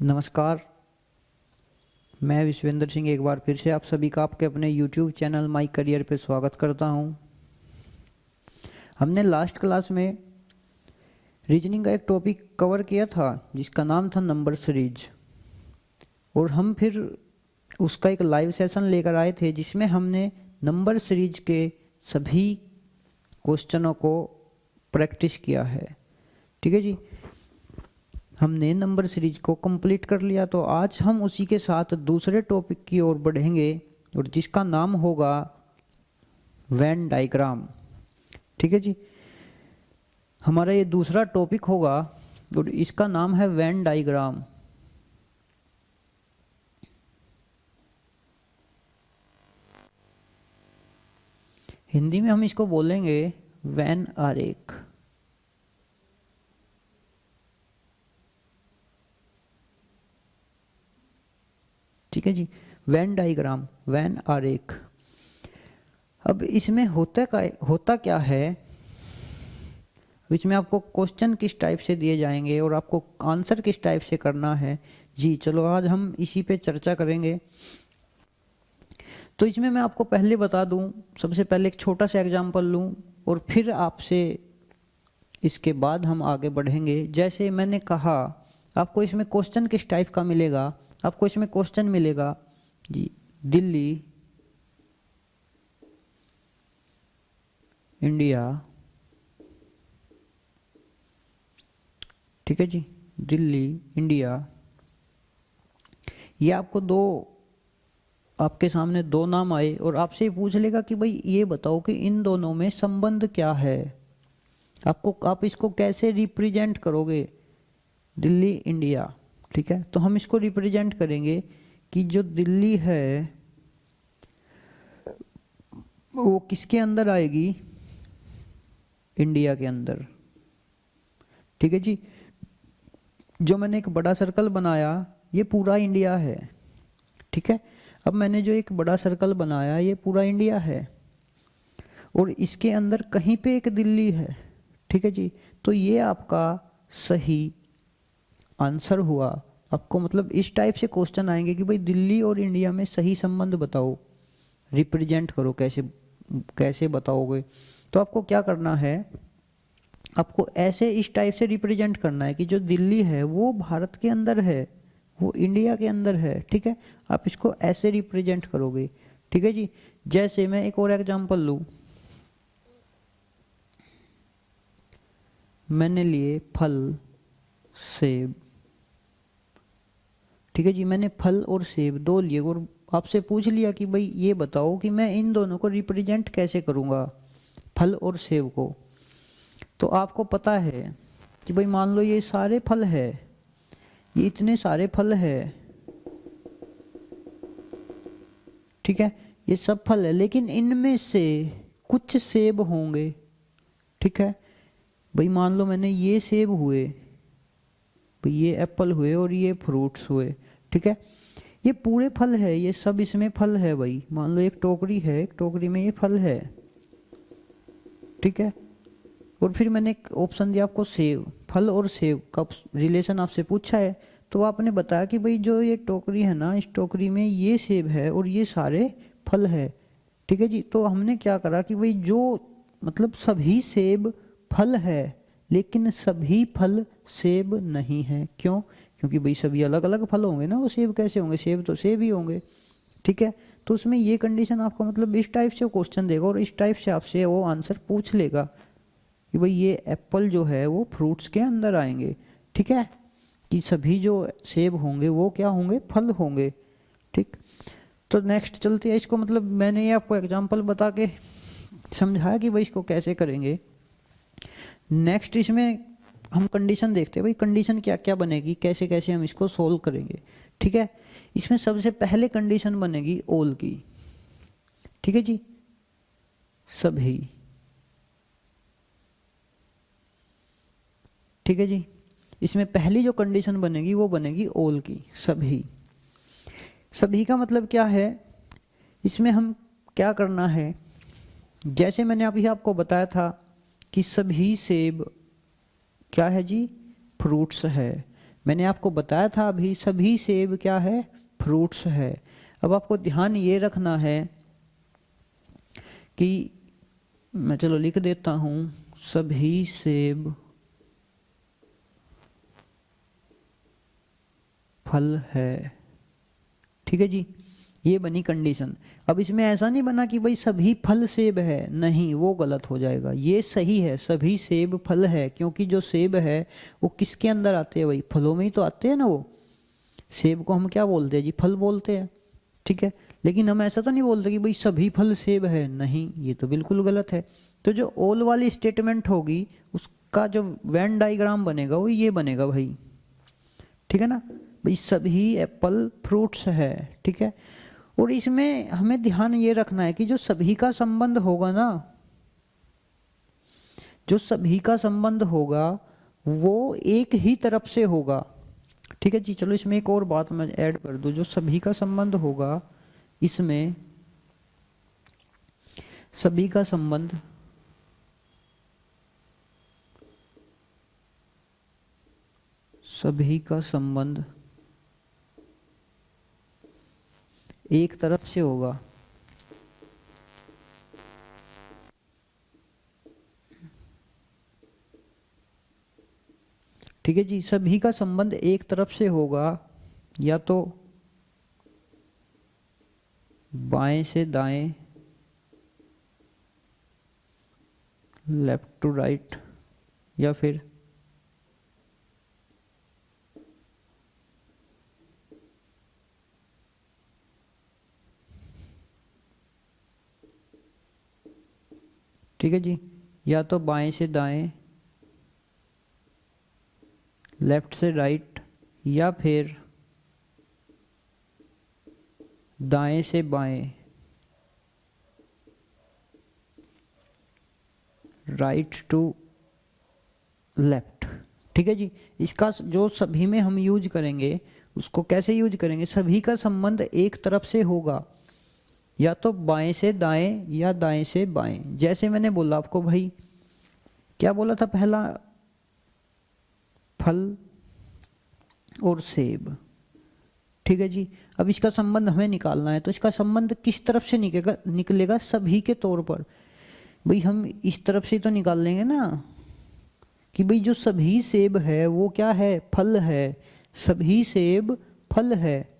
नमस्कार, मैं विश्वेंद्र सिंह एक बार फिर से आप सभी का आपके अपने YouTube चैनल माई करियर पे स्वागत करता हूं। हमने लास्ट क्लास में रीजनिंग का एक टॉपिक कवर किया था जिसका नाम था नंबर सीरीज, और हम फिर उसका एक लाइव सेशन लेकर आए थे जिसमें हमने नंबर सीरीज के सभी क्वेश्चनों को प्रैक्टिस किया है। ठीक है जी, हमने नंबर सीरीज को कंप्लीट कर लिया। तो आज हम उसी के साथ दूसरे टॉपिक की ओर बढ़ेंगे और जिसका नाम होगा वेन डायग्राम। ठीक है जी, हमारा ये दूसरा टॉपिक होगा और इसका नाम है वेन डायग्राम। हिंदी में हम इसको बोलेंगे वेन आरेख। ठीक है जी, वेन डायग्राम, वेन आरेख। अब इसमें होता क्या है, इसमें आपको क्वेश्चन किस टाइप से दिए जाएंगे और आपको आंसर किस टाइप से करना है जी। चलो आज हम इसी पे चर्चा करेंगे। तो इसमें मैं आपको पहले बता दूं, सबसे पहले एक छोटा सा एग्जांपल लूं और फिर आपसे इसके बाद हम आगे बढ़ेंगे। जैसे मैंने कहा, आपको इसमें क्वेश्चन किस टाइप का मिलेगा, आपको इसमें क्वेश्चन मिलेगा जी, दिल्ली, इंडिया। ठीक है जी, दिल्ली, इंडिया। ये आपको आपके सामने दो नाम आए और आपसे पूछ लेगा कि भाई ये बताओ कि इन दोनों में संबंध क्या है। आप इसको कैसे रिप्रेजेंट करोगे, दिल्ली, इंडिया। ठीक है, तो हम इसको रिप्रेजेंट करेंगे कि जो दिल्ली है वो किसके अंदर आएगी, इंडिया के अंदर। ठीक है जी, जो मैंने एक बड़ा सर्कल बनाया ये पूरा इंडिया है। ठीक है, अब मैंने जो एक बड़ा सर्कल बनाया ये पूरा इंडिया है और इसके अंदर कहीं पे एक दिल्ली है। ठीक है जी, तो ये आपका सही आंसर हुआ। आपको मतलब इस टाइप से क्वेश्चन आएंगे कि भाई दिल्ली और इंडिया में सही संबंध बताओ, रिप्रेजेंट करो, कैसे बताओगे। तो आपको क्या करना है, आपको ऐसे इस टाइप से रिप्रेजेंट करना है कि जो दिल्ली है वो भारत के अंदर है, वो इंडिया के अंदर है। ठीक है, आप इसको ऐसे रिप्रेजेंट करोगे। ठीक है जी, जैसे मैं एक और एग्जांपल लूं, मैंने लिए फल, सेब। ठीक है जी, मैंने फल और सेब दो लिए और आपसे पूछ लिया कि भाई ये बताओ कि मैं इन दोनों को रिप्रेजेंट कैसे करूँगा, फल और सेब को। तो आपको पता है कि भाई मान लो ये सारे फल है, ये इतने सारे फल है। ठीक है, ये सब फल है लेकिन इनमें से कुछ सेब होंगे। ठीक है, भाई मान लो मैंने ये सेब हुए, भाई ये एप्पल हुए और ये फ्रूट्स हुए। ठीक है, ये पूरे फल है, ये सब इसमें फल है। भाई मान लो एक टोकरी है, एक टोकरी में ये फल है। ठीक है, और फिर मैंने एक ऑप्शन दिया आपको सेब, फल और सेब का रिलेशन आपसे पूछा है। तो आपने बताया कि भाई जो ये टोकरी है ना, इस टोकरी में ये सेब है और ये सारे फल है। ठीक है जी, तो हमने क्या करा कि भाई जो मतलब सभी सेब फल है लेकिन सभी फल सेब नहीं है। क्यों? क्योंकि भाई सभी अलग अलग फल होंगे ना, वो सेब कैसे होंगे, सेब तो सेब ही होंगे। ठीक है, तो उसमें ये कंडीशन आपको मतलब इस टाइप से क्वेश्चन देगा और इस टाइप से आपसे वो आंसर पूछ लेगा कि भाई ये एप्पल जो है वो फ्रूट्स के अंदर आएंगे। ठीक है, कि सभी जो सेब होंगे वो क्या होंगे, फल होंगे। ठीक, तो नेक्स्ट चलते हैं। इसको मतलब मैंने ये आपको एग्जांपल बता के समझाया कि भाई इसको कैसे करेंगे। नेक्स्ट इसमें हम कंडीशन देखते हैं, भाई कंडीशन क्या क्या बनेगी, कैसे कैसे हम इसको सोल्व करेंगे। ठीक है, इसमें सबसे पहले कंडीशन बनेगी ऑल की। ठीक है जी, सभी। ठीक है जी, इसमें पहली जो कंडीशन बनेगी वो बनेगी ऑल की, सभी। सभी का मतलब क्या है, इसमें हम क्या करना है, जैसे मैंने अभी आपको बताया था कि सभी सेब क्या है जी, फ्रूट्स है। मैंने आपको बताया था अभी, सभी सेब क्या है, फ्रूट्स है। अब आपको ध्यान ये रखना है कि मैं चलो लिख देता हूँ, सभी सेब फल है। ठीक है जी, ये बनी कंडीशन। अब इसमें ऐसा नहीं बना कि भाई सभी फल सेब है, नहीं, वो गलत हो जाएगा। ये सही है, सभी सेब फल है, क्योंकि जो सेब है वो किसके अंदर आते हैं भाई, फलों में ही तो आते हैं ना। वो सेब को हम क्या बोलते हैं जी, फल बोलते हैं। ठीक है, लेकिन हम ऐसा तो नहीं बोलते कि भाई सभी फल सेब है, नहीं, ये तो बिल्कुल गलत है। तो जो ऑल वाली स्टेटमेंट होगी उसका जो वेन डायग्राम बनेगा वो ये बनेगा भाई। ठीक है ना भाई, सभी एप्पल फ्रूट्स है। ठीक है, और इसमें हमें ध्यान ये रखना है कि जो सभी का संबंध होगा ना, जो सभी का संबंध होगा वो एक ही तरफ से होगा। ठीक है जी, चलो इसमें एक और बात मैं ऐड कर दूं, जो सभी का संबंध होगा, इसमें सभी का संबंध एक तरफ से होगा। ठीक है जी, सभी का संबंध एक तरफ से होगा, या तो बाएं से दाएं, लेफ्ट टू राइट, या फिर ठीक है जी, या तो बाएं से दाएं, लेफ्ट से राइट, या फिर दाएं से बाएं, राइट टू लेफ्ट। ठीक है जी, इसका जो सभी में हम यूज करेंगे उसको कैसे यूज करेंगे, सभी का संबंध एक तरफ से होगा, या तो बाएं से दाएं या दाएं से बाएं। जैसे मैंने बोला आपको भाई, क्या बोला था पहला, फल और सेब। ठीक है जी, अब इसका संबंध हमें निकालना है, तो इसका संबंध किस तरफ से निकलेगा सभी के तौर पर। भाई हम इस तरफ से तो निकाल लेंगे ना कि भाई जो सभी सेब है वो क्या है, फल है, सभी सेब फल है।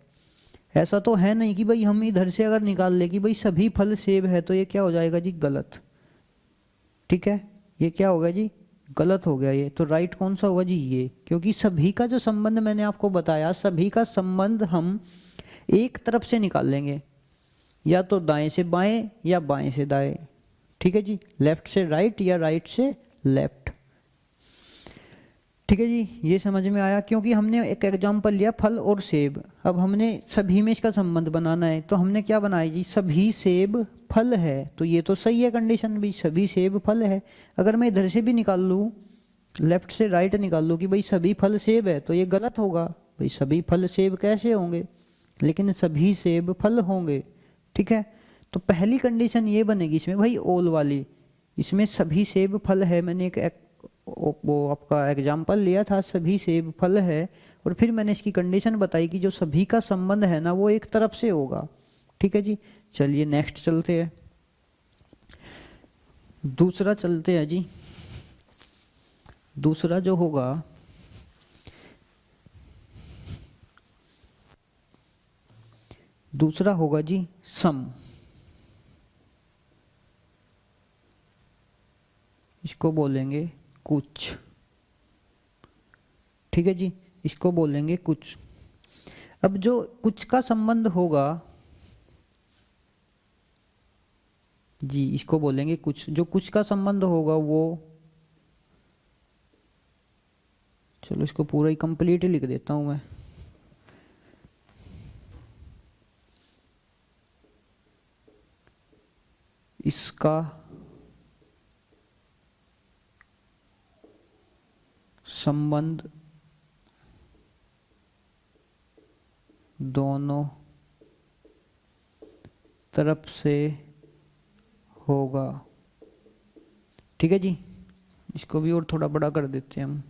ऐसा तो है नहीं कि भाई हम इधर से अगर निकाल ले कि भाई सभी फल सेब है, तो ये क्या हो जाएगा जी, गलत। ठीक है, ये क्या होगा जी, गलत हो गया ये। तो राइट कौन सा होगा जी, ये, क्योंकि सभी का जो संबंध मैंने आपको बताया, सभी का संबंध हम एक तरफ से निकाल लेंगे, या तो दाएं से बाएं या बाएं से दाएं। ठीक है जी, लेफ्ट से राइट या राइट से लेफ्ट। ठीक है जी, ये समझ में आया, क्योंकि हमने एक एग्जांपल लिया फल और सेब। अब हमने सभी में इसका संबंध बनाना है, तो हमने क्या बनाया जी, सभी सेब फल है, तो ये तो सही है कंडीशन भी, सभी सेब फल है। अगर मैं इधर से भी निकाल लूँ, लेफ्ट से राइट निकाल लूँ कि भाई सभी फल सेब है, तो ये गलत होगा। भाई सभी फल सेब कैसे होंगे, लेकिन सभी सेब फल होंगे। ठीक है, तो पहली कंडीशन ये बनेगी इसमें भाई, ऑल वाली, इसमें सभी सेब फल है। मैंने एक वो आपका एग्जाम्पल लिया था, सभी सेब फल है, और फिर मैंने इसकी कंडीशन बताई कि जो सभी का संबंध है ना वो एक तरफ से होगा। ठीक है जी, चलिए नेक्स्ट चलते हैं, दूसरा चलते हैं जी। दूसरा जो होगा, दूसरा होगा जी सम। इसको बोलेंगे कुछ। ठीक है जी, इसको बोलेंगे कुछ। अब जो कुछ का संबंध होगा जी, इसको बोलेंगे कुछ। जो कुछ का संबंध होगा वो, चलो इसको पूरा ही कंप्लीट ही लिख देता हूं मैं। इसका संबंध दोनों तरफ से होगा। ठीक है जी, इसको भी और थोड़ा बड़ा कर देते हैं हम।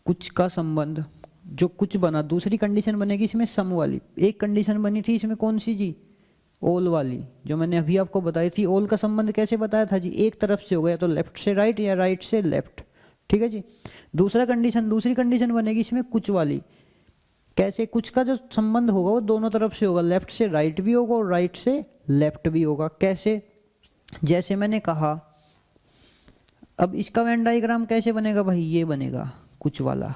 कुछ का संबंध, जो कुछ बना, दूसरी कंडीशन बनेगी इसमें सम वाली। एक कंडीशन बनी थी इसमें कौन सी जी, ऑल वाली, जो मैंने अभी आपको बताई थी। ऑल का संबंध कैसे बताया था जी, एक तरफ से होगा, या तो लेफ्ट से राइट या राइट से लेफ्ट, ठीक है जी। दूसरी कंडीशन बनेगी इसमें कुछ वाली। कैसे, कुछ का जो संबंध होगा वो दोनों तरफ से होगा, लेफ्ट से राइट भी होगा और राइट से लेफ्ट भी होगा। कैसे, जैसे मैंने कहा, अब इसका वेन डायग्राम कैसे बनेगा भाई, ये बनेगा कुछ वाला,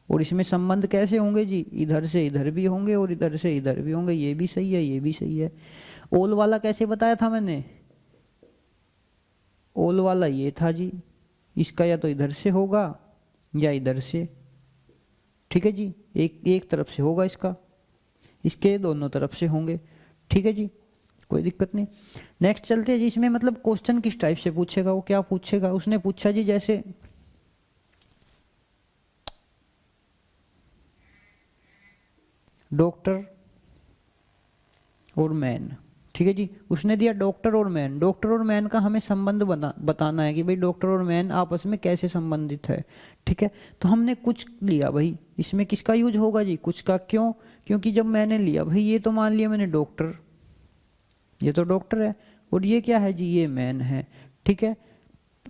और इसमें संबंध कैसे होंगे जी, इधर से इधर भी होंगे और इधर से इधर भी होंगे, ये भी सही है, ये भी सही है। ऑल वाला कैसे बताया था मैंने, ऑल वाला ये था जी, इसका या तो इधर से होगा या इधर से, ठीक है जी, एक तरफ से होगा इसका, इसके दोनों तरफ से होंगे, ठीक है जी, कोई दिक्कत नहीं। नेक्स्ट चलते हैं जी, इसमें मतलब क्वेश्चन किस टाइप से पूछेगा, वो क्या पूछेगा, उसने पूछा जी जैसे डॉक्टर और मैन, ठीक है जी, उसने दिया डॉक्टर और मैन। डॉक्टर और मैन का हमें संबंध बताना है कि भाई डॉक्टर और मैन आपस में कैसे संबंधित है, ठीक है। तो हमने कुछ लिया भाई, इसमें किसका यूज होगा जी, कुछ का। क्यों, क्योंकि जब मैंने लिया भाई, ये तो मान लिया मैंने डॉक्टर, ये तो डॉक्टर है, और ये क्या है जी, ये मैन है, ठीक है।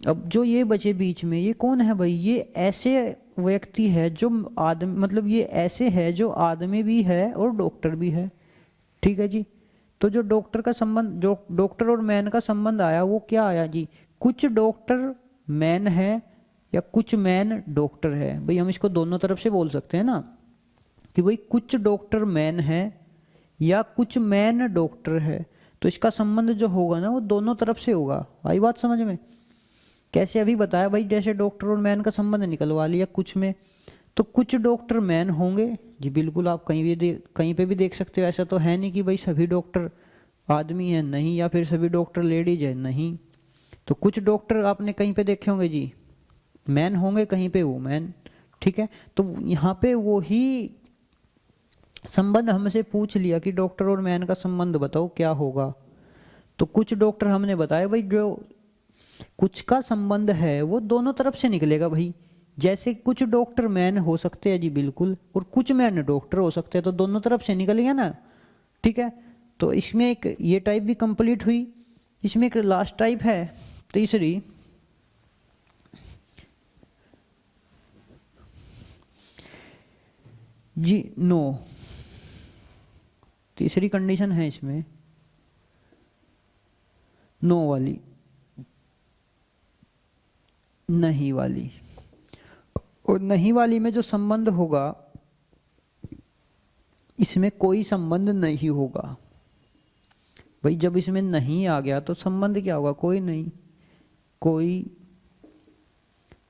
अब जो ये बचे बीच में, ये कौन है भाई, ये ऐसे व्यक्ति है जो आदमी, मतलब ये ऐसे है जो आदमी भी है और डॉक्टर भी है, ठीक है जी। तो जो डॉक्टर का संबंध, जो डॉक्टर और मैन का संबंध आया, वो क्या आया जी, कुछ डॉक्टर मैन है या कुछ मैन डॉक्टर है। भाई हम इसको दोनों तरफ से बोल सकते हैं ना, कि भाई कुछ डॉक्टर मैन है या कुछ मैन डॉक्टर है, तो इसका संबंध जो होगा ना वो दोनों तरफ से होगा। आई बात समझ में, कैसे अभी बताया भाई, जैसे डॉक्टर और मैन का संबंध निकलवा लिया कुछ में, तो कुछ डॉक्टर मैन होंगे जी, बिल्कुल आप कहीं पे भी देख सकते हो। ऐसा तो है नहीं कि भाई सभी डॉक्टर आदमी हैं, नहीं, या फिर सभी डॉक्टर लेडीज है, नहीं। तो कुछ डॉक्टर आपने कहीं पे देखे होंगे जी, मैन होंगे, कहीं पे वुमेन, ठीक है। तो यहाँ पे वो ही संबंध हमसे पूछ लिया कि डॉक्टर और मैन का संबंध बताओ क्या होगा। तो कुछ डॉक्टर हमने बताया भाई, जो कुछ का संबंध है वो दोनों तरफ से निकलेगा भाई। जैसे कुछ डॉक्टर मैन हो सकते हैं जी, बिल्कुल, और कुछ मैन डॉक्टर हो सकते हैं, तो दोनों तरफ से निकल गया ना, ठीक है। तो इसमें एक ये टाइप भी कंप्लीट हुई। इसमें एक लास्ट टाइप है, तीसरी, जी नो, तीसरी कंडीशन है इसमें नो वाली, नहीं वाली। और नहीं वाली में जो संबंध होगा, इसमें कोई संबंध नहीं होगा भाई। जब इसमें नहीं आ गया तो संबंध क्या होगा, कोई नहीं, कोई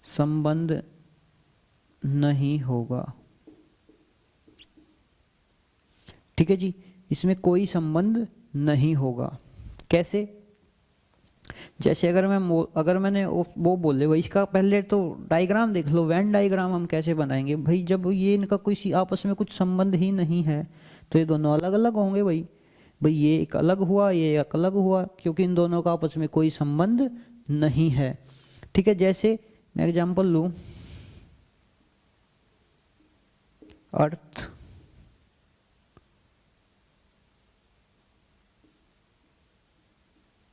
संबंध नहीं होगा, ठीक है जी। इसमें कोई संबंध नहीं होगा। कैसे, जैसे अगर मैंने वो बोले भाई, इसका पहले तो डायग्राम देख लो, वेन डायग्राम हम कैसे बनाएंगे भाई। जब ये इनका कोई आपस में कुछ संबंध ही नहीं है तो ये दोनों अलग अलग होंगे भाई। ये एक अलग हुआ, ये एक अलग हुआ, क्योंकि इन दोनों का आपस में कोई संबंध नहीं है, ठीक है। जैसे मैं एग्जांपल लूं, अर्थ,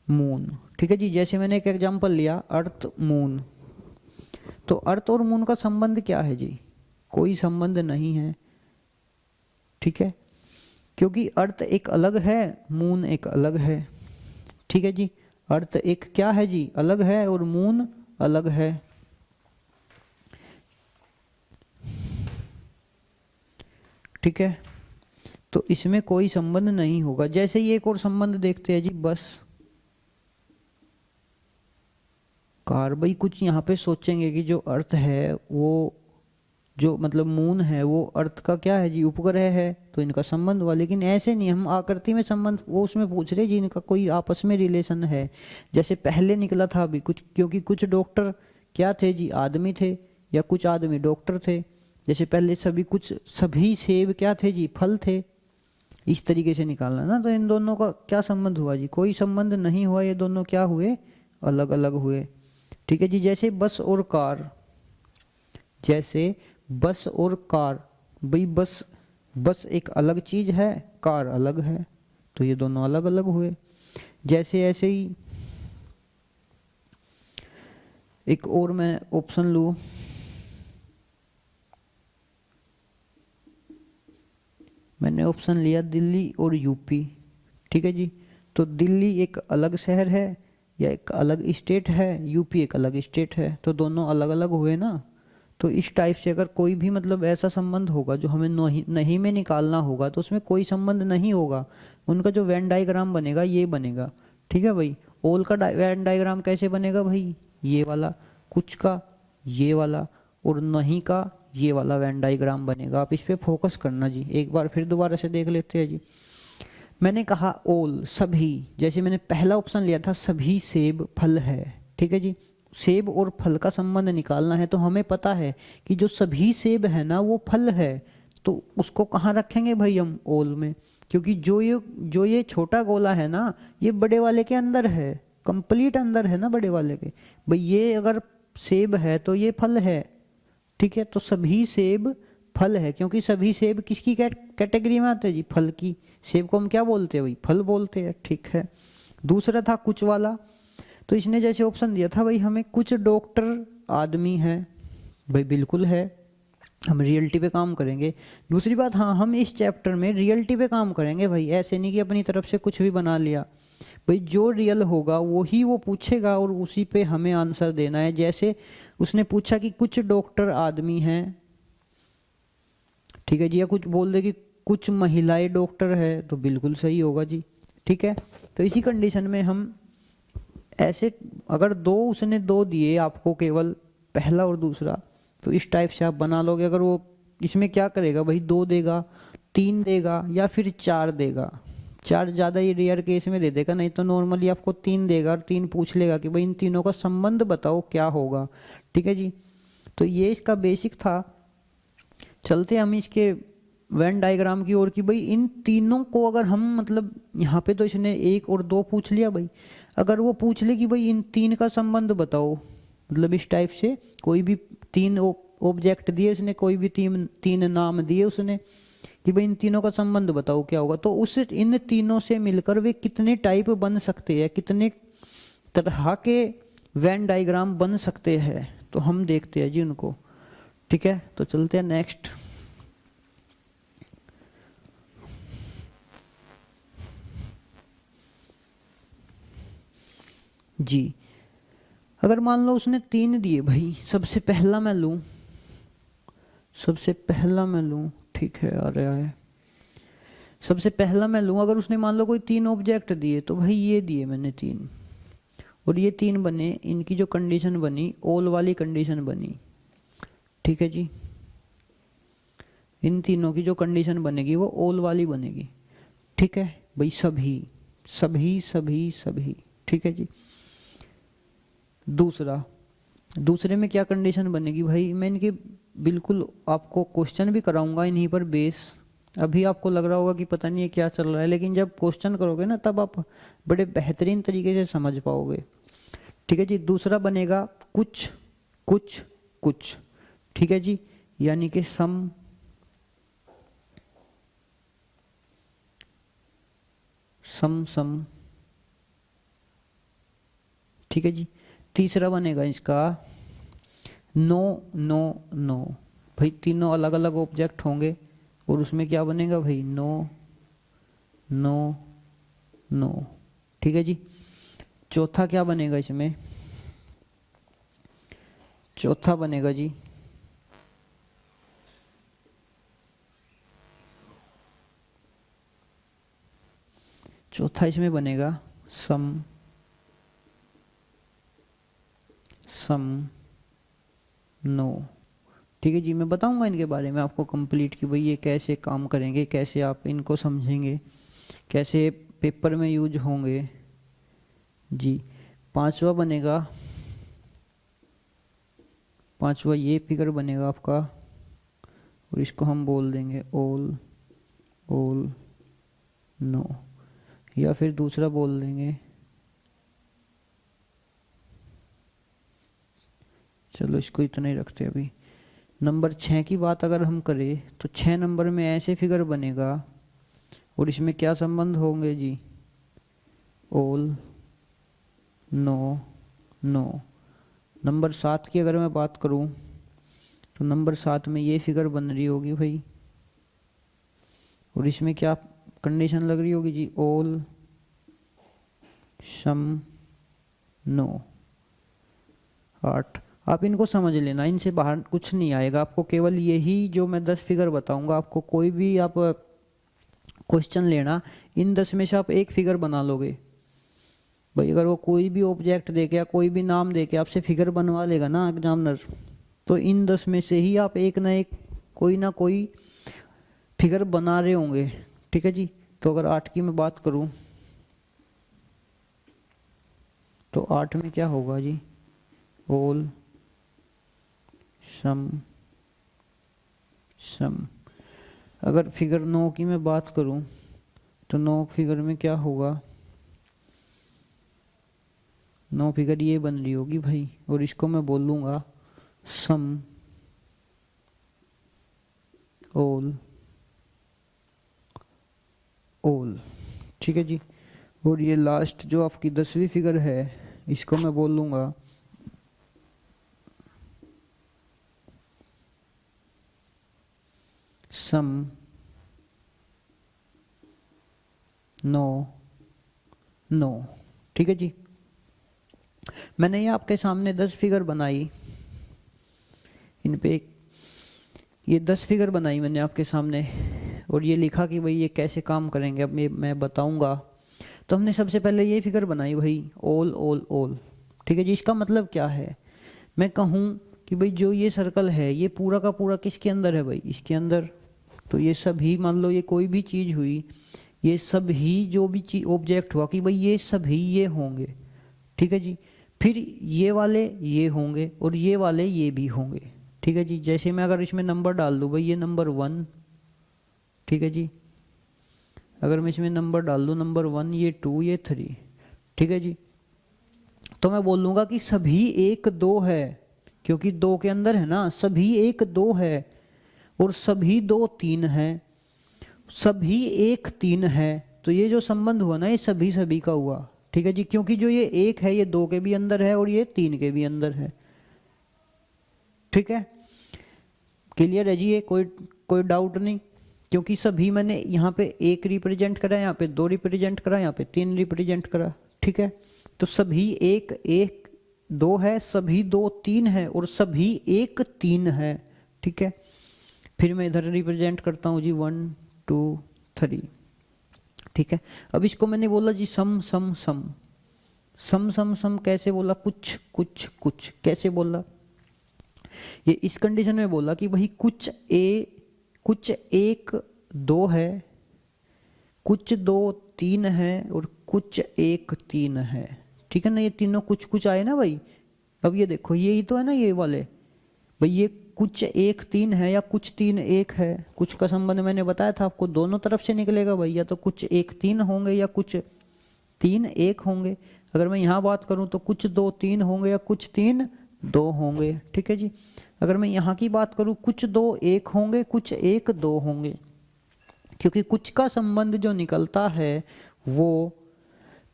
मून, ठीक है जी। जैसे मैंने एक एग्जांपल लिया, अर्थ मून, तो अर्थ और मून का संबंध क्या है जी, कोई संबंध नहीं है, ठीक है, क्योंकि अर्थ एक अलग है, मून एक अलग है, ठीक है जी। अर्थ एक क्या है जी, अलग है, और मून अलग है, ठीक है। तो इसमें कोई संबंध नहीं होगा। जैसे ये एक और संबंध देखते हैं जी, बस कार। भाई कुछ यहाँ पे सोचेंगे कि जो अर्थ है वो, जो मतलब मून है, वो अर्थ का क्या है जी, उपग्रह है, तो इनका संबंध हुआ। लेकिन ऐसे नहीं, हम आकृति में संबंध वो उसमें पूछ रहे जी, इनका कोई आपस में रिलेशन है। जैसे पहले निकला था अभी कुछ, क्योंकि कुछ डॉक्टर क्या थे जी, आदमी थे, या कुछ आदमी डॉक्टर थे। जैसे पहले सभी सेब क्या थे जी, फल थे। इस तरीके से निकालना ना, तो इन दोनों का क्या संबंध हुआ जी, कोई संबंध नहीं हुआ, ये दोनों क्या हुए, अलग अलग हुए, ठीक है जी। जैसे बस और कार, जैसे बस और कार, भाई बस, बस एक अलग चीज है, कार अलग है, तो ये दोनों अलग अलग हुए। जैसे ऐसे ही एक और मैं ऑप्शन लूँ, मैंने ऑप्शन लिया दिल्ली और यूपी, ठीक है जी। तो दिल्ली एक अलग शहर है या एक अलग स्टेट है, यूपी एक अलग स्टेट है, तो दोनों अलग अलग हुए ना। तो इस टाइप से अगर कोई भी मतलब ऐसा संबंध होगा जो हमें नहीं नहीं में निकालना होगा, तो उसमें कोई संबंध नहीं होगा, उनका जो वेन डायग्राम बनेगा ये बनेगा, ठीक है भाई। ओल का वेन डायग्राम कैसे बनेगा भाई, ये वाला, कुछ का ये वाला, और नहीं का ये वाला वेन डायग्राम बनेगा। आप इस पे फोकस करना जी, एक बार फिर दोबारा से देख लेते हैं जी। मैंने कहा ओल सभी, जैसे मैंने पहला ऑप्शन लिया था सभी सेब फल है, ठीक है जी। सेब और फल का संबंध निकालना है, तो हमें पता है कि जो सभी सेब है ना वो फल है, तो उसको कहाँ रखेंगे भाई हम, ओल में, क्योंकि जो ये छोटा गोला है ना ये बड़े वाले के अंदर है, कंप्लीट अंदर है ना बड़े वाले के। भाई ये अगर सेब है तो ये फल है, ठीक है। तो सभी सेब फल है, क्योंकि सभी सेब किसकी कैटेगरी में आते हैं जी, फल की। सेब को हम क्या बोलते हैं भाई, फल बोलते हैं, ठीक है। दूसरा था कुछ वाला, तो इसने जैसे ऑप्शन दिया था भाई हमें कुछ डॉक्टर आदमी है, भाई बिल्कुल है, हम रियलिटी पे काम करेंगे। दूसरी बात, हाँ हम इस चैप्टर में रियलिटी पे काम करेंगे भाई, ऐसे नहीं कि अपनी तरफ से कुछ भी बना लिया। भाई जो रियल होगा वही वो पूछेगा और उसी पे हमें आंसर देना है। जैसे उसने पूछा कि कुछ डॉक्टर आदमी हैं, ठीक है जी, या कुछ बोल दे कि कुछ महिलाएं डॉक्टर है, तो बिल्कुल सही होगा जी, ठीक है। तो इसी कंडीशन में हम ऐसे, अगर उसने दो दिए आपको केवल पहला और दूसरा, तो इस टाइप से आप बना लोगे। अगर वो इसमें क्या करेगा भाई, 2 देगा, 3 देगा या फिर 4 देगा। 4 ज़्यादा ही रेयर केस में दे देगा, नहीं तो नॉर्मली आपको 3 देगा और 3 पूछ लेगा कि भाई इन तीनों का संबंध बताओ क्या होगा, ठीक है जी। तो ये इसका बेसिक था। चलते हम इसके वेन डायग्राम की ओर, कि भाई इन तीनों को अगर हम मतलब यहाँ पे तो इसने 1 और 2 पूछ लिया भाई, अगर वो पूछ ले कि भाई इन 3 का संबंध बताओ, मतलब इस टाइप से कोई भी 3 ऑब्जेक्ट दिए उसने, कोई भी 3 नाम दिए उसने कि भाई इन तीनों का संबंध बताओ क्या होगा, तो उस इन तीनों से मिलकर वे कितने टाइप बन सकते हैं, कितने तरह के वेन डायग्राम बन सकते हैं, तो हम देखते हैं जी उनको, ठीक है। तो चलते हैं नेक्स्ट। जी, अगर मान लो उसने 3 दिए भाई, सबसे पहला मैं लूं, ठीक है आ रहा है, सबसे पहला मैं लूं, अगर उसने मान लो कोई 3 ऑब्जेक्ट दिए, तो भाई ये दिए मैंने 3, और ये 3 बने, इनकी जो कंडीशन बनी ऑल वाली कंडीशन बनी, ठीक है जी। इन तीनों की जो कंडीशन बनेगी वो ऑल वाली बनेगी, ठीक है भाई, सभी सभी सभी सभी, ठीक है जी। दूसरे में क्या कंडीशन बनेगी भाई, मैं इनके बिल्कुल आपको क्वेश्चन भी कराऊंगा इन्हीं पर बेस। अभी आपको लग रहा होगा कि पता नहीं है क्या चल रहा है, लेकिन जब क्वेश्चन करोगे ना तब आप बड़े बेहतरीन तरीके से समझ पाओगे, ठीक है जी। दूसरा बनेगा कुछ कुछ कुछ, ठीक है जी, यानी कि सम सम सम, ठीक है जी। तीसरा बनेगा इसका नो नो नो, भाई तीनों अलग अलग ऑब्जेक्ट होंगे और उसमें क्या बनेगा भाई, नो नो नो, ठीक है जी। चौथा क्या बनेगा इसमें, चौथा बनेगा जी चौथा इसमें बनेगा सम सम नो, ठीक है जी। मैं बताऊंगा इनके बारे में आपको कंप्लीट कि भाई ये कैसे काम करेंगे, कैसे आप इनको समझेंगे, कैसे पेपर में यूज होंगे जी। पांचवा ये फिगर बनेगा आपका, और इसको हम बोल देंगे ऑल ऑल नो, या फिर दूसरा बोल देंगे, चलो इसको इतना ही रखते हैं अभी, नंबर 6 की बात अगर हम करें तो 6 नंबर में ऐसे फिगर बनेगा और इसमें क्या संबंध होंगे जी, ऑल, नो, नो। नंबर 7 की अगर मैं बात करूं तो नंबर 7 में ये फिगर बन रही होगी भाई, और इसमें क्या कंडीशन लग रही होगी जी, ऑल, सम, नो। 8। आप इनको समझ लेना, इनसे बाहर कुछ नहीं आएगा आपको, केवल यही जो मैं 10 फिगर बताऊंगा आपको, कोई भी आप क्वेश्चन लेना, इन 10 में से आप एक फिगर बना लोगे भाई। अगर वो कोई भी ऑब्जेक्ट दे के या कोई भी नाम दे के आपसे फिगर बनवा लेगा ना एग्जामिनर, तो इन 10 में से ही आप एक ना एक कोई ना कोई फिगर बना रहे होंगे, ठीक है जी। तो अगर 8 की मैं बात करूं तो 8 में क्या होगा जी, ऑल, सम, सम। अगर फिगर 9 की मैं बात करूं तो 9 फिगर में क्या होगा, 9 फिगर ये बन रही होगी भाई, और इसको मैं बोलूंगा सम, ऑल, ऑल, ठीक है जी। और ये लास्ट जो आपकी 10वीं फिगर है, इसको मैं बोलूंगा सम, नो, नो, ठीक है जी। मैंने ये आपके सामने 10 फिगर बनाई, इन पे ये 10 फिगर बनाई मैंने आपके सामने, और ये लिखा कि भाई ये कैसे काम करेंगे अब मैं बताऊंगा। तो हमने सबसे पहले ये फिगर बनाई भाई, ऑल, ऑल, ऑल, ठीक है जी। इसका मतलब क्या है, मैं कहूँ कि भाई जो ये सर्कल है ये पूरा का पूरा किसके अंदर है भाई, इसके अंदर। तो ये सभी, मान लो ये कोई भी चीज़ हुई, ये सभी जो भी चीज ऑब्जेक्ट हुआ कि भाई ये सभी ये होंगे, ठीक है जी। फिर ये वाले ये होंगे और ये वाले ये भी होंगे, ठीक है जी। जैसे मैं अगर इसमें नंबर डाल दूँ भाई, ये नंबर 1, ठीक है जी। अगर मैं इसमें नंबर डाल दूँ नंबर 1, ये 2, ये 3, ठीक है जी। तो मैं बोल लूँगा कि सभी 1 2 है, क्योंकि 2 के अंदर है ना, सभी 1 2 है, और सभी 2 3 है, सभी 1 3 है। तो ये जो संबंध हुआ ना, ये सभी सभी का हुआ, ठीक है जी। क्योंकि जो ये 1 है ये 2 के भी अंदर है और ये 3 के भी अंदर है, ठीक है। क्लियर है जी, ये कोई डाउट नहीं। क्योंकि सभी मैंने यहाँ पे 1 रिप्रेजेंट करा, यहाँ पे 2 रिप्रेजेंट करा, यहाँ पे 3 रिप्रेजेंट करा, ठीक है। तो सभी 1 1 2 है, सभी 2 3 है, और सभी 1 3 है, ठीक है। फिर मैं इधर रिप्रेजेंट करता हूँ जी 1 2 3, ठीक है। अब इसको मैंने बोला जी सम सम सम, सम सम सम कैसे बोला, कुछ कुछ कुछ कैसे बोला, ये इस कंडीशन में बोला कि भाई कुछ 1 2 है, कुछ 2 3 है, और कुछ 1 3 है, ठीक है ना। ये तीनों कुछ कुछ आए ना भाई। अब ये देखो यही तो है ना ये वाले भाई, ये कुछ 1 3 है या कुछ 3 1 है। कुछ का संबंध मैंने बताया था आपको, दोनों तरफ से निकलेगा भाई, या तो कुछ 1 3 होंगे या कुछ 3 1 होंगे। अगर मैं यहाँ बात करूँ तो कुछ 2 3 होंगे या कुछ 3 2 होंगे, ठीक है जी। अगर मैं यहाँ की बात करूँ, कुछ 2 1 होंगे, कुछ 1 2 होंगे, क्योंकि कुछ का संबंध जो निकलता है वो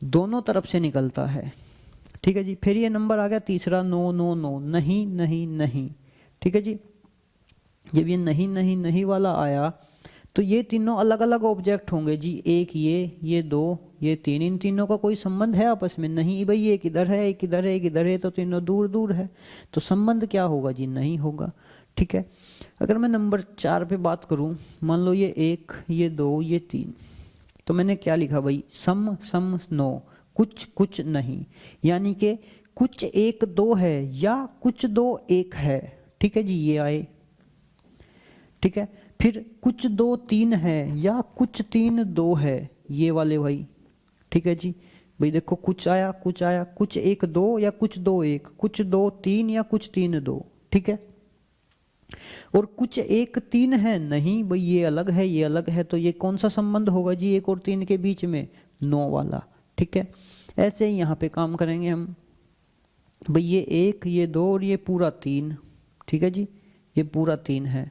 दोनों तरफ से निकलता है, ठीक है जी। फिर ये नंबर आ गया तीसरा, नो नो नो, नहीं नहीं नहीं, ठीक है जी। जब ये नहीं नहीं नहीं वाला आया तो ये तीनों अलग अलग ऑब्जेक्ट होंगे जी, एक ये 2 ये 3, इन तीनों का कोई संबंध है आपस में नहीं भाई, एक इधर है एक इधर है एक इधर है, तो तीनों दूर दूर है, तो संबंध क्या होगा जी, नहीं होगा, ठीक है। अगर मैं नंबर 4 पे बात करूं, मान लो ये 1 ये 2 ये 3, तो मैंने क्या लिखा भाई, सम सम नो, कुछ कुछ नहीं, यानी कि कुछ 1 2 है या कुछ 2 1 है, ठीक है जी, ये आए, ठीक है। फिर कुछ 2 3 है या कुछ 3 2 है, ये वाले भाई, ठीक है जी। भाई देखो कुछ आया कुछ आया, कुछ 1 2 या कुछ 2 1, कुछ 2 3 या कुछ 3 2, ठीक है। और कुछ 1 3 है नहीं भाई, ये अलग है ये अलग है, तो ये कौन सा संबंध होगा जी 1 और 3 के बीच में, 9 वाला, ठीक है। ऐसे ही यहाँ पे काम करेंगे हम भाई, ये 1 ये 2 और ये पूरा 3, ठीक है जी। ये पूरा 3 है।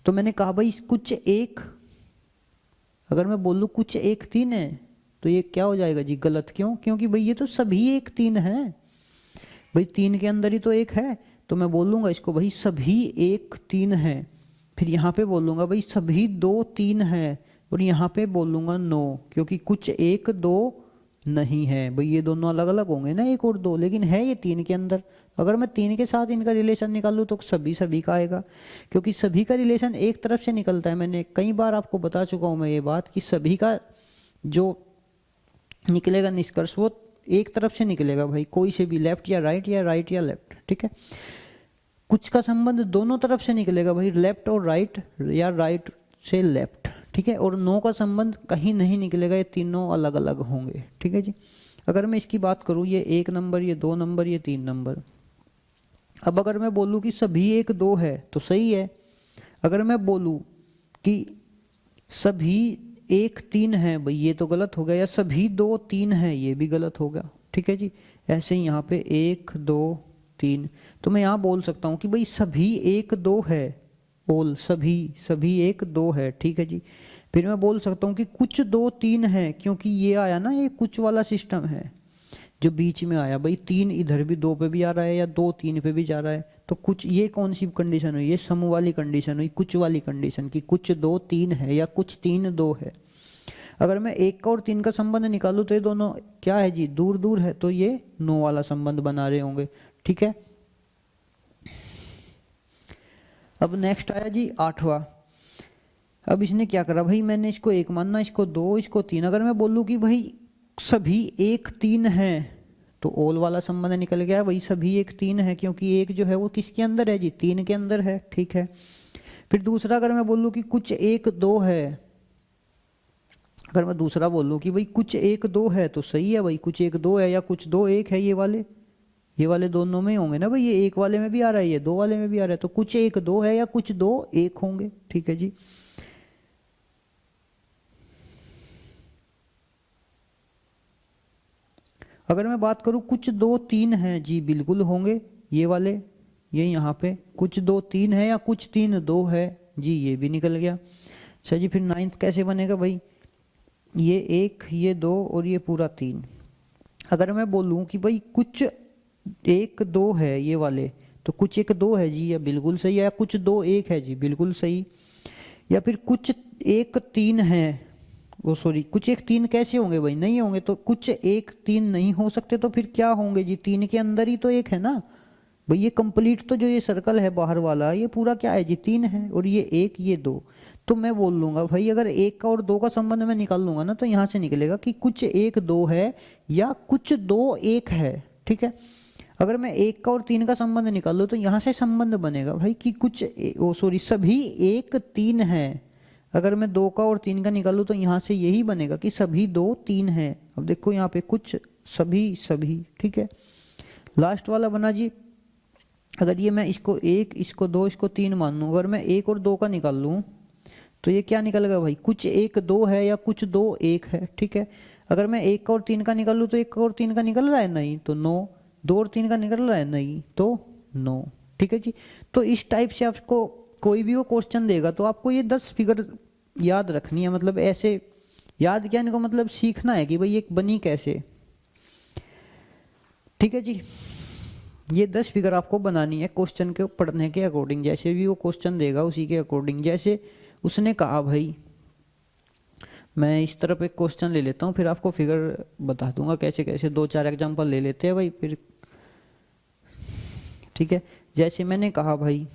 तो मैंने कहा भाई कुछ एक, अगर मैं बोलूँ कुछ एक 3 है तो ये क्या हो जाएगा जी, गलत। क्यों? क्योंकि भाई ये तो सभी एक 3 है भाई, 3 के अंदर ही तो एक है। तो मैं बोलूँगा इसको भाई सभी एक 3 है। फिर यहाँ पे बोलूँगा भाई सभी 2 3 है, और यहाँ पे बोलूँगा नो, क्योंकि कुछ एक 2 नहीं है भाई, ये दोनों अलग अलग होंगे ना, 1 और 2, लेकिन है ये 3 के अंदर। अगर मैं 3 के साथ इनका रिलेशन निकालूँ तो सभी सभी का आएगा, क्योंकि सभी का रिलेशन एक तरफ से निकलता है। मैंने कई बार आपको बता चुका हूँ मैं ये बात कि सभी का जो निकलेगा निष्कर्ष वो एक तरफ से निकलेगा भाई, कोई से भी, लेफ्ट या राइट या राइट या लेफ्ट, ठीक है। कुछ का संबंध दोनों तरफ से निकलेगा भाई, लेफ्ट और राइट या राइट से लेफ्ट, ठीक है। और नो का संबंध कहीं नहीं निकलेगा, ये तीनों अलग अलग होंगे, ठीक है जी। अगर मैं इसकी बात करूँ, ये 1 नंबर, ये 2 नंबर, ये 3 नंबर। अब अगर मैं बोलूँ कि सभी 1 2 है तो सही है। अगर मैं बोलूँ कि सभी 1 3 है भाई, ये तो गलत हो गया, या सभी 2 3 है, ये भी गलत हो गया, ठीक है जी। ऐसे ही यहाँ पे 1 2 3, तो मैं यहाँ बोल सकता हूँ कि भाई सभी 1 2 है, ऑल सभी 1 2 है, ठीक है जी। फिर मैं बोल सकता हूँ कि कुछ 2 3 है, क्योंकि ये आया ना, ये कुछ वाला सिस्टम है जो बीच में आया भाई, 3 इधर भी 2 पे भी आ रहा है या 2 3 पे भी जा रहा है, तो कुछ, ये कौन सी कंडीशन हुई, ये सम वाली कंडीशन हुई, कुछ वाली कंडीशन की कुछ 2 3 है या कुछ 3 2 है। अगर मैं 1 और 3 का संबंध निकालूं तो ये दोनों क्या है जी, दूर दूर है, तो ये नो वाला संबंध बना रहे होंगे, ठीक है। अब नेक्स्ट आया जी 8वां। अब इसने क्या करा भाई, मैंने इसको 1 मानना, इसको 2, इसको 3। अगर मैं बोलूँ कि भाई सभी 1 3 है तो ऑल वाला संबंध निकल गया भाई, सभी 1 3 है, क्योंकि 1 जो है वो किसके अंदर है जी, 3 के अंदर है, ठीक है। फिर दूसरा, अगर मैं बोलूँ कि कुछ 1 2 है, अगर मैं दूसरा बोलूँ कि भाई कुछ 1 2 है तो सही है भाई, कुछ 1 2 है या कुछ 2 1 है, ये वाले दोनों में ही होंगे ना भाई, ये 1 वाले में भी आ रहा है, ये 2 वाले में भी आ रहा है, तो कुछ 1 2 है या कुछ 2 1 होंगे, ठीक है जी। अगर मैं बात करूं कुछ 2 3 है जी, बिल्कुल होंगे ये वाले, ये यहाँ पे कुछ 2 3 है या कुछ 3 2 है जी, ये भी निकल गया। अच्छा जी, फिर 9th कैसे बनेगा भाई, ये 1 ये 2 और ये पूरा 3। अगर मैं बोलूँ कि भाई कुछ 1 2 है ये वाले, तो कुछ 1 2 है जी, या बिल्कुल सही है, या कुछ 2 1 है जी, बिल्कुल सही। या फिर कुछ 1 3 है, वो सॉरी, कुछ 1 3 कैसे होंगे भाई, नहीं होंगे, तो कुछ 1 3 नहीं हो सकते, तो फिर क्या होंगे जी, 3 के अंदर ही तो 1 है ना भाई, ये कंप्लीट तो जो ये सर्कल है बाहर वाला, ये पूरा क्या है जी, 3 है, और ये 1 ये 2। तो मैं बोल लूंगा भाई, अगर 1 का और 2 का संबंध मैं निकाल लूंगा ना, तो यहाँ से निकलेगा कि कुछ 1 2 है या कुछ 2 1 है, ठीक है। अगर मैं 1 का और 3 का संबंध निकाल लूँ तो यहाँ से संबंध बनेगा भाई कि कुछ सॉरी सभी 1 3 है। अगर मैं 2 का और 3 का निकालूँ तो यहाँ से यही बनेगा कि सभी 2 3 है। अब देखो यहाँ पे कुछ सभी, ठीक है। लास्ट वाला बना जी, अगर ये मैं इसको 1 इसको 2 इसको 3 मान लूँ, अगर मैं 1 और 2 का निकाल लूँ तो ये क्या निकलेगा भाई, कुछ 1 2 है या कुछ 2 1 है, ठीक है। अगर मैं 1 और 3 का निकालूँ तो 1 और 3 का निकल रहा है नहीं तो नो, 2 और 3 का निकल रहा है नहीं तो नो, ठीक है जी। तो इस टाइप से आपको कोई भी वो क्वेश्चन देगा तो आपको ये 10 फिगर याद रखनी है, मतलब ऐसे याद क्या इनको, मतलब सीखना है कि भाई ये बनी कैसे, ठीक है जी। ये 10 फिगर आपको बनानी है क्वेश्चन के पढ़ने के अकॉर्डिंग, जैसे भी वो क्वेश्चन देगा उसी के अकॉर्डिंग। जैसे उसने कहा भाई, मैं इस तरफ एक क्वेश्चन ले लेता हूँ, फिर आपको फिगर बता दूंगा कैसे कैसे, 2-4 एग्जांपल ले लेते हैं भाई फिर, ठीक है। जैसे मैंने कहा भाई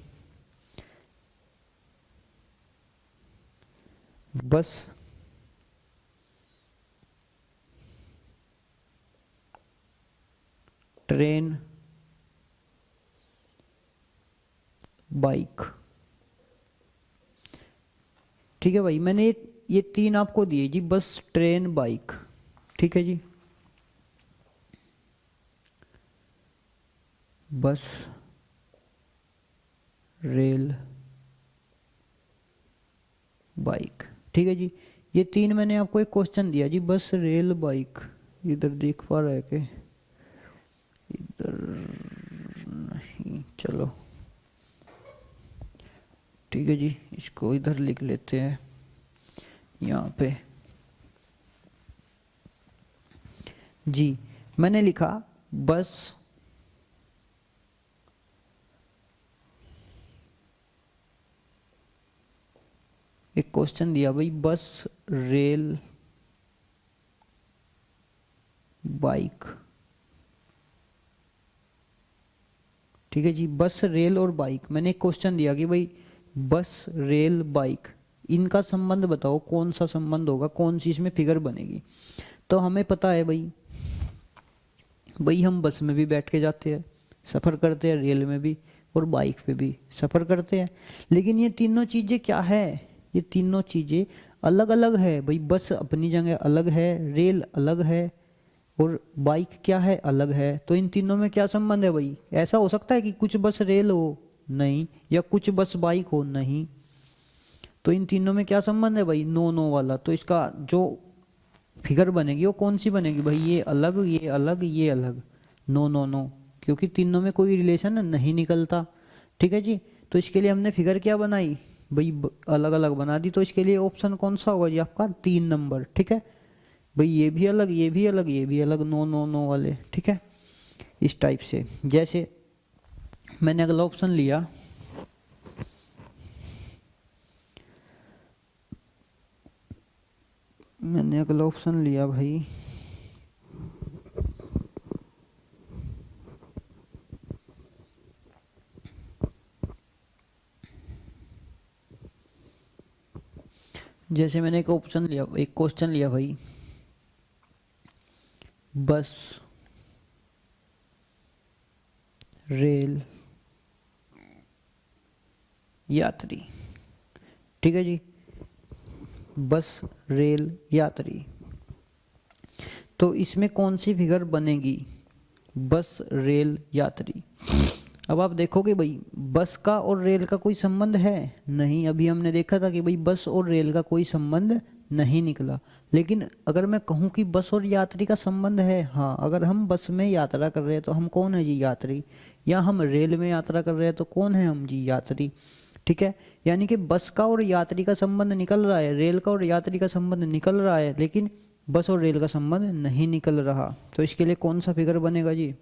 बस ट्रेन बाइक, ठीक है भाई। मैंने ये 3 आपको दिए जी, बस ट्रेन बाइक, ठीक है जी। बस रेल बाइक, ठीक है जी। ये 3 मैंने आपको एक क्वेश्चन दिया जी, बस रेल बाइक, इधर देख पा रहा है कि इधर नहीं, चलो ठीक है जी, इसको इधर लिख लेते हैं यहाँ पे जी। मैंने लिखा बस एक क्वेश्चन दिया भाई, बस रेल बाइक, ठीक है जी, बस रेल और बाइक। मैंने एक क्वेश्चन दिया कि भाई बस रेल बाइक इनका संबंध बताओ, कौन सा संबंध होगा, कौन सी इसमें फिगर बनेगी। तो हमें पता है भाई, हम बस में भी बैठ के जाते हैं, सफ़र करते हैं, रेल में भी और बाइक पे भी सफ़र करते हैं। लेकिन ये तीनों चीज़ें क्या है, ये तीनों चीज़ें अलग अलग है भाई। बस अपनी जगह अलग है, रेल अलग है और बाइक क्या है, अलग है। तो इन तीनों में क्या संबंध है भाई? ऐसा हो सकता है कि कुछ बस रेल हो, नहीं, या कुछ बस बाइक हो, नहीं। तो इन तीनों में क्या संबंध है भाई? नो नो वाला। तो इसका जो फिगर बनेगी वो कौन सी बनेगी भाई? ये अलग, ये अलग, ये अलग, नो नो नो, क्योंकि तीनों में कोई रिलेशन नहीं निकलता। ठीक है जी। तो इसके लिए हमने फिगर क्या बनाई भाई? अलग अलग बना दी। तो इसके लिए ऑप्शन कौन सा होगा जी आपका? 3 नंबर। ठीक है भाई, ये भी अलग, ये भी अलग, ये भी अलग, नो नो नो वाले। ठीक है, इस टाइप से। जैसे मैंने अगला ऑप्शन लिया, मैंने अगला ऑप्शन लिया भाई, जैसे मैंने एक ऑप्शन लिया, एक क्वेश्चन लिया भाई, बस रेल यात्री। ठीक है जी, बस रेल यात्री। तो इसमें कौन सी फिगर बनेगी? बस रेल यात्री। अब आप देखोगे भाई, बस का और रेल का कोई संबंध है नहीं। अभी हमने देखा था कि भाई बस और रेल का कोई संबंध नहीं निकला। लेकिन अगर मैं कहूँ कि बस और यात्री का संबंध है, हाँ, अगर हम बस में यात्रा कर रहे हैं तो हम कौन है जी? यात्री। या हम रेल में यात्रा कर रहे हैं तो कौन है हम जी? यात्री। ठीक है, यानी कि बस का और यात्री का संबंध निकल रहा है, रेल का और यात्री का संबंध निकल रहा है, लेकिन बस और रेल का संबंध नहीं निकल रहा। तो इसके लिए कौन सा फिगर बनेगा जी?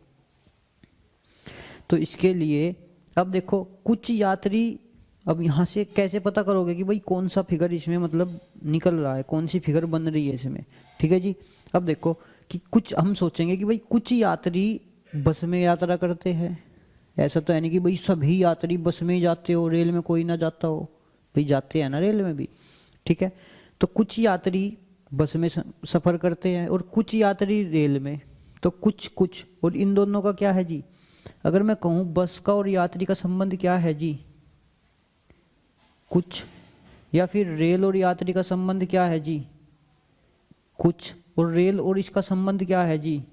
तो इसके लिए अब देखो, कुछ यात्री, अब यहाँ से कैसे पता करोगे कि भाई कौन सा फिगर इसमें मतलब निकल रहा है, कौन सी फिगर बन रही है इसमें? ठीक है जी। अब देखो कि कुछ हम सोचेंगे कि भाई कुछ यात्री बस में यात्रा करते हैं। ऐसा तो है नहीं कि भाई सभी यात्री बस में ही जाते हो, रेल में कोई ना जाता हो। भाई जाते हैं ना रेल में भी। ठीक है, तो कुछ यात्री बस में सफ़र करते हैं और कुछ यात्री रेल में। तो कुछ कुछ, और इन दोनों का क्या है जी? अगर मैं कहूँ बस का और यात्री का संबंध क्या है जी? कुछ। या फिर रेल और यात्री का संबंध क्या है जी? कुछ। और रेल और इसका संबंध क्या है जी?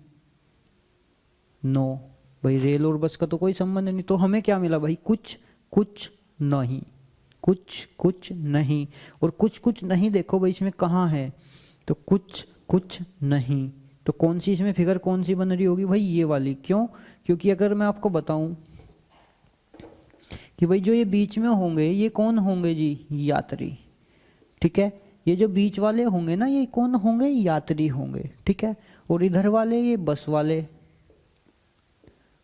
नो। भाई रेल और बस का तो कोई संबंध नहीं। तो हमें क्या मिला भाई? कुछ कुछ नहीं, कुछ कुछ नहीं। और कुछ कुछ नहीं देखो भाई इसमें कहाँ है? तो कुछ कुछ नहीं। तो कौन सी इसमें फिगर कौन सी बन रही होगी भाई? ये वाली। क्यों? क्योंकि अगर मैं आपको बताऊं कि भाई जो ये बीच में होंगे ये कौन होंगे जी? यात्री। ठीक है, ये जो बीच वाले होंगे ना ये कौन होंगे? यात्री होंगे। ठीक है, और इधर वाले ये बस वाले,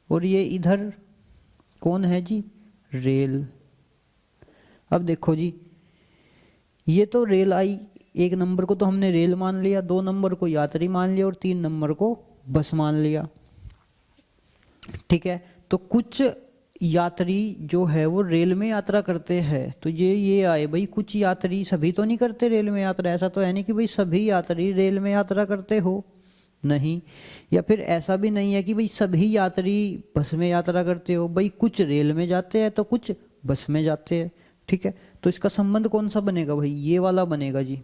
और ये इधर कौन है जी? रेल। अब देखो जी, ये तो रेल आई, 1 नंबर को तो हमने रेल मान लिया, 2 नंबर को यात्री मान लिया और 3 नंबर को बस मान लिया। ठीक है, तो कुछ यात्री जो है वो रेल में यात्रा करते हैं। तो ये आए भाई, कुछ यात्री, सभी तो नहीं करते रेल में यात्रा। ऐसा तो है नहीं कि भाई सभी यात्री रेल में यात्रा करते हो, नहीं। या फिर ऐसा भी नहीं है कि भाई सभी यात्री बस में यात्रा करते हो। भाई कुछ रेल में जाते हैं तो कुछ बस में जाते हैं। ठीक है, तो इसका संबंध कौन सा बनेगा भाई? ये वाला बनेगा जी।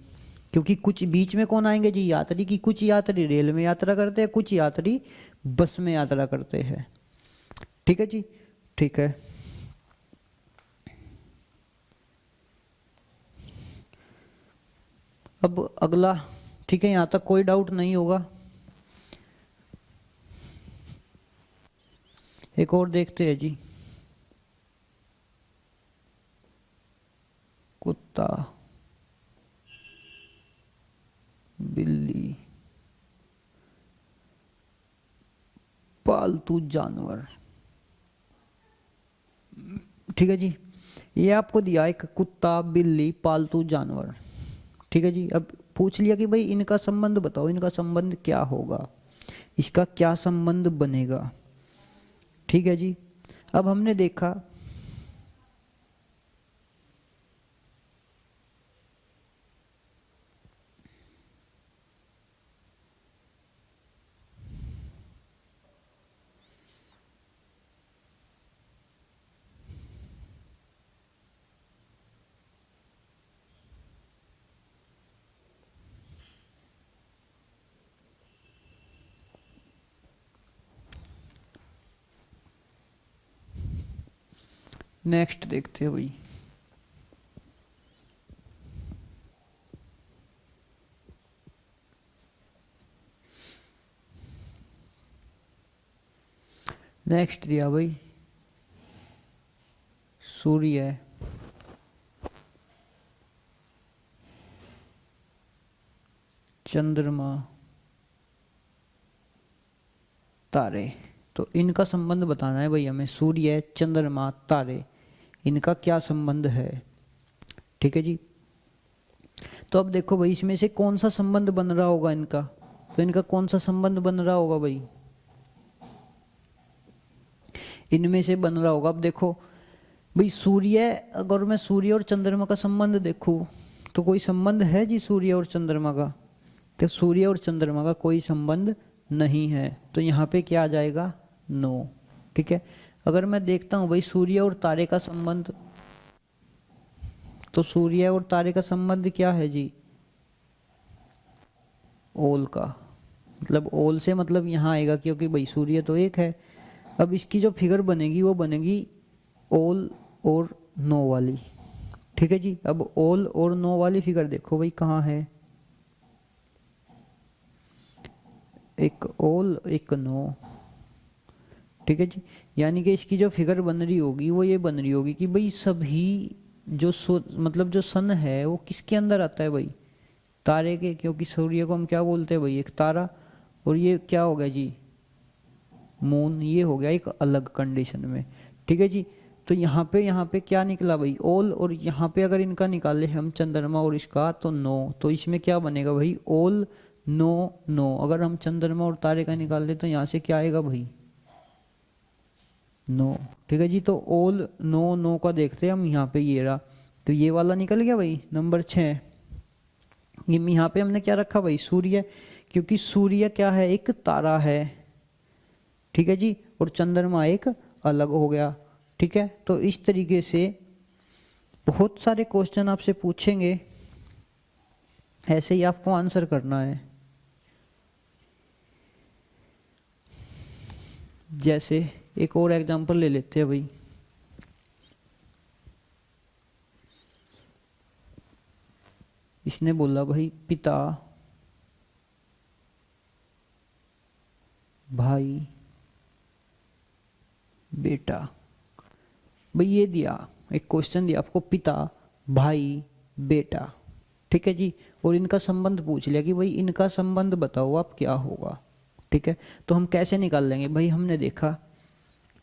क्योंकि कुछ बीच में कौन आएंगे जी? यात्री। की कुछ यात्री रेल में यात्रा करते हैं, कुछ यात्री बस में यात्रा करते हैं। ठीक है जी, ठीक है। अब अगला, ठीक है, यहाँ तक कोई डाउट नहीं होगा। एक और देखते हैं जी। कुत्ता बिल्ली पालतू जानवर। ठीक है जी, ये आपको दिया एक कुत्ता बिल्ली पालतू जानवर। ठीक है जी, अब पूछ लिया कि भाई इनका संबंध बताओ, इनका संबंध क्या होगा, इसका क्या संबंध बनेगा। ठीक है जी, अब हमने देखा नेक्स्ट देखते हैं भाई। नेक्स्ट दिया भाई सूर्य चंद्रमा तारे। तो इनका संबंध बताना है भाई हमें, सूर्य चंद्रमा तारे इनका क्या संबंध है। ठीक है जी, तो अब देखो भाई इसमें से कौन सा संबंध बन रहा होगा इनका, तो इनका कौन सा संबंध बन रहा होगा भाई, इनमें से बन रहा होगा। अब देखो भाई सूर्य, अगर मैं सूर्य और चंद्रमा का संबंध देखूं तो कोई संबंध है जी सूर्य और चंद्रमा का, तो सूर्य और चंद्रमा का कोई संबंध नहीं है, तो यहाँ पे क्या आ जाएगा, नो। ठीक है, अगर मैं देखता हूँ भाई सूर्य और तारे का संबंध, तो सूर्य और तारे का संबंध क्या है जी, ओल का, मतलब ओल से मतलब यहाँ आएगा क्योंकि भाई सूर्य तो एक है। अब इसकी जो फिगर बनेगी वो बनेगी ओल और नो वाली। ठीक है जी, अब ओल और नो वाली फिगर देखो भाई कहाँ है, एक ओल एक नो। ठीक है जी, यानी कि इसकी जो फिगर बन रही होगी वो ये बन रही होगी कि भाई सभी जो मतलब जो सन है वो किसके अंदर आता है भाई, तारे के, क्योंकि सूर्य को हम क्या बोलते हैं भाई, एक तारा, और ये क्या हो गया जी, मून, ये हो गया एक अलग कंडीशन में। ठीक है जी, तो यहाँ पे क्या निकला भाई, ओल, और यहाँ पे अगर इनका निकाले हम चंद्रमा और इसका तो नो, तो इसमें क्या बनेगा भाई, ओल नो नो। अगर हम चंद्रमा और तारे का निकाल ले तो यहाँ से क्या आएगा भाई, नो। ठीक है जी, तो ओल नो नो का देखते हैं हम, यहाँ पे ये रहा, तो ये वाला निकल गया भाई नंबर 6। ये यहाँ पे हमने क्या रखा भाई, सूर्य, क्योंकि सूर्य क्या है, एक तारा है। ठीक है जी, और चंद्रमा एक अलग हो गया। ठीक है, तो इस तरीके से बहुत सारे क्वेश्चन आपसे पूछेंगे, ऐसे ही आपको आंसर करना है। जैसे एक और एग्जांपल ले लेते हैं भाई, इसने बोला भाई पिता भाई बेटा। भाई ये दिया एक क्वेश्चन दिया आपको, पिता भाई बेटा। ठीक है जी, और इनका संबंध पूछ लिया कि भाई इनका संबंध बताओ आप क्या होगा। ठीक है, तो हम कैसे निकाल लेंगे भाई, हमने देखा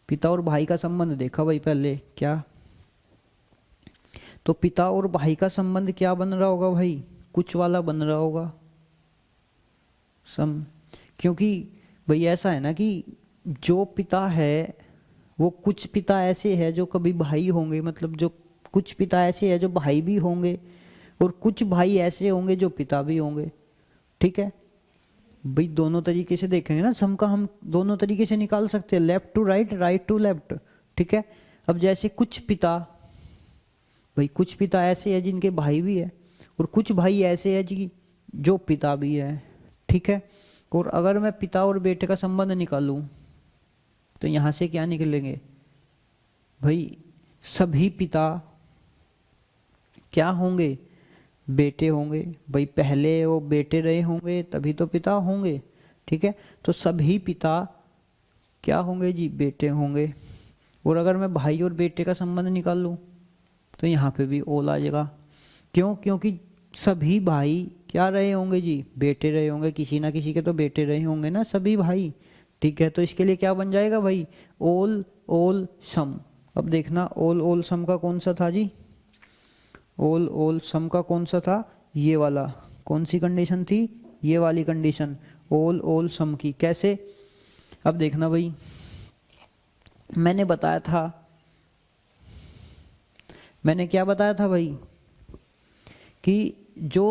पिता और भाई का संबंध देखा भाई पहले क्या, तो पिता और भाई का संबंध क्या बन रहा होगा भाई, कुछ वाला बन रहा होगा सम, क्योंकि भाई ऐसा है ना कि जो पिता है वो कुछ पिता ऐसे है जो कभी भाई होंगे, मतलब जो कुछ पिता ऐसे है जो भाई भी होंगे, और कुछ भाई ऐसे होंगे जो पिता भी होंगे। ठीक है भाई, दोनों तरीके से देखेंगे ना, सम का हम दोनों तरीके से निकाल सकते हैं, left to right, right to left. ठीक है, अब जैसे कुछ पिता, भाई कुछ पिता ऐसे है जिनके भाई भी है, और कुछ भाई ऐसे है जी जो पिता भी है। ठीक है, और अगर मैं पिता और बेटे का संबंध निकालूं तो यहाँ से क्या निकलेंगे भाई, सभी पिता क्या होंगे, बेटे होंगे। भाई पहले वो बेटे रहे होंगे तभी तो पिता होंगे। ठीक है, तो सभी पिता क्या होंगे जी, बेटे होंगे। और अगर मैं भाई और बेटे का संबंध निकाल लूँ तो यहाँ पे भी ओल आ जाएगा, क्यों? क्योंकि सभी भाई क्या रहे होंगे जी? बेटे रहे होंगे, किसी ना किसी के तो बेटे रहे होंगे ना सभी भाई। ठीक है, तो इसके लिए क्या बन जाएगा भाई? ऑल ऑल सम। अब देखना ऑल ऑल सम का कौन सा था जी? ऑल ऑल सम का कौन सा था? ये वाला। कौन सी कंडीशन थी? ये वाली कंडीशन, ऑल ऑल सम की। कैसे? अब देखना भाई, मैंने बताया था, मैंने क्या बताया था भाई कि जो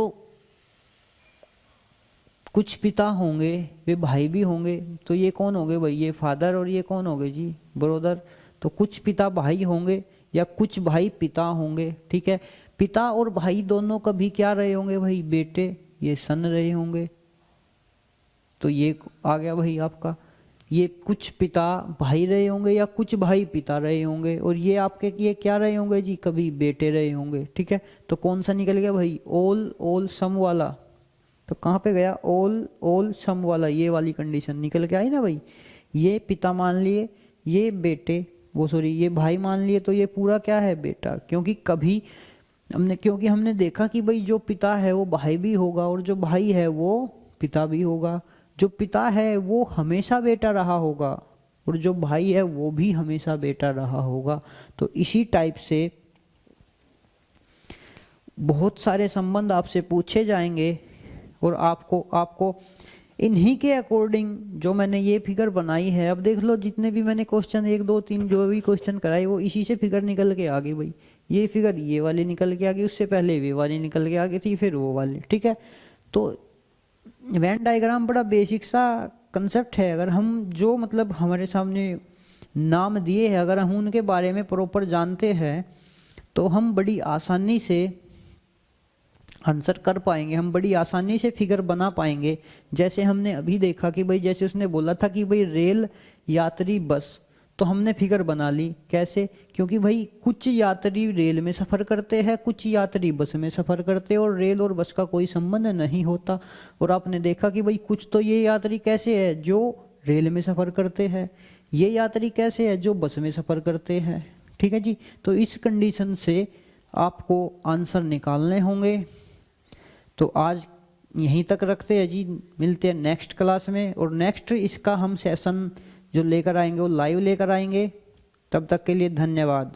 कुछ पिता होंगे वे भाई भी होंगे। तो ये कौन होंगे भाई? ये फादर और ये कौन होंगे जी? ब्रदर। तो कुछ पिता भाई होंगे या कुछ भाई पिता होंगे। ठीक है, पिता और भाई दोनों कभी क्या रहे होंगे भाई? बेटे, ये सन रहे होंगे। तो ये आ गया भाई आपका, ये कुछ पिता भाई रहे होंगे या कुछ भाई पिता रहे होंगे, और ये आपके ये क्या रहे होंगे जी? कभी बेटे रहे होंगे। ठीक है, तो कौन सा निकल गया भाई? ऑल ऑल सम वाला। तो कहाँ पे गया? ऑल ऑल सम वाला, ये वाली कंडीशन निकल के आई ना भाई। ये पिता मान लिए, ये बेटे, वो सॉरी ये भाई मान लिए, तो ये पूरा क्या है? बेटा। क्योंकि हमने देखा कि भाई जो पिता है वो भाई भी होगा और जो भाई है वो पिता भी होगा। जो पिता है वो हमेशा बेटा रहा होगा और जो भाई है वो भी हमेशा बेटा रहा होगा। तो इसी टाइप से बहुत सारे संबंध आपसे पूछे जाएंगे और आपको इन्हीं के अकॉर्डिंग जो मैंने ये फिगर बनाई है, अब देख लो जितने भी मैंने क्वेश्चन 1 2 3 जो भी क्वेश्चन कराए वो इसी से फिगर निकल के आ गई भाई। ये फिगर ये वाली निकल के आ गई, उससे पहले वे वाली निकल के आ गई थी, फिर वो वाली। ठीक है, तो वेन डायग्राम बड़ा बेसिक सा कंसेप्ट है। अगर हम जो मतलब हमारे सामने नाम दिए हैं अगर हम उनके बारे में प्रॉपर जानते हैं तो हम बड़ी आसानी से आंसर कर पाएंगे, हम बड़ी आसानी से फिगर बना पाएंगे। जैसे हमने अभी देखा कि भाई जैसे उसने बोला था कि भाई रेल यात्री बस, तो हमने फिगर बना ली। कैसे? क्योंकि भाई कुछ यात्री रेल में सफ़र करते हैं, कुछ यात्री बस में सफ़र करते हैं और रेल और बस का कोई संबंध नहीं होता। और आपने देखा कि भाई कुछ तो ये यात्री कैसे है जो रेल में सफ़र करते हैं, ये यात्री कैसे है जो बस में सफ़र करते हैं। ठीक है जी, तो इस कंडीशन से आपको आंसर निकालने होंगे। तो आज यहीं तक रखते हैं जी, मिलते हैं नेक्स्ट क्लास में। और नेक्स्ट इसका हम सेशन जो लेकर आएंगे वो लाइव लेकर आएंगे। तब तक के लिए धन्यवाद।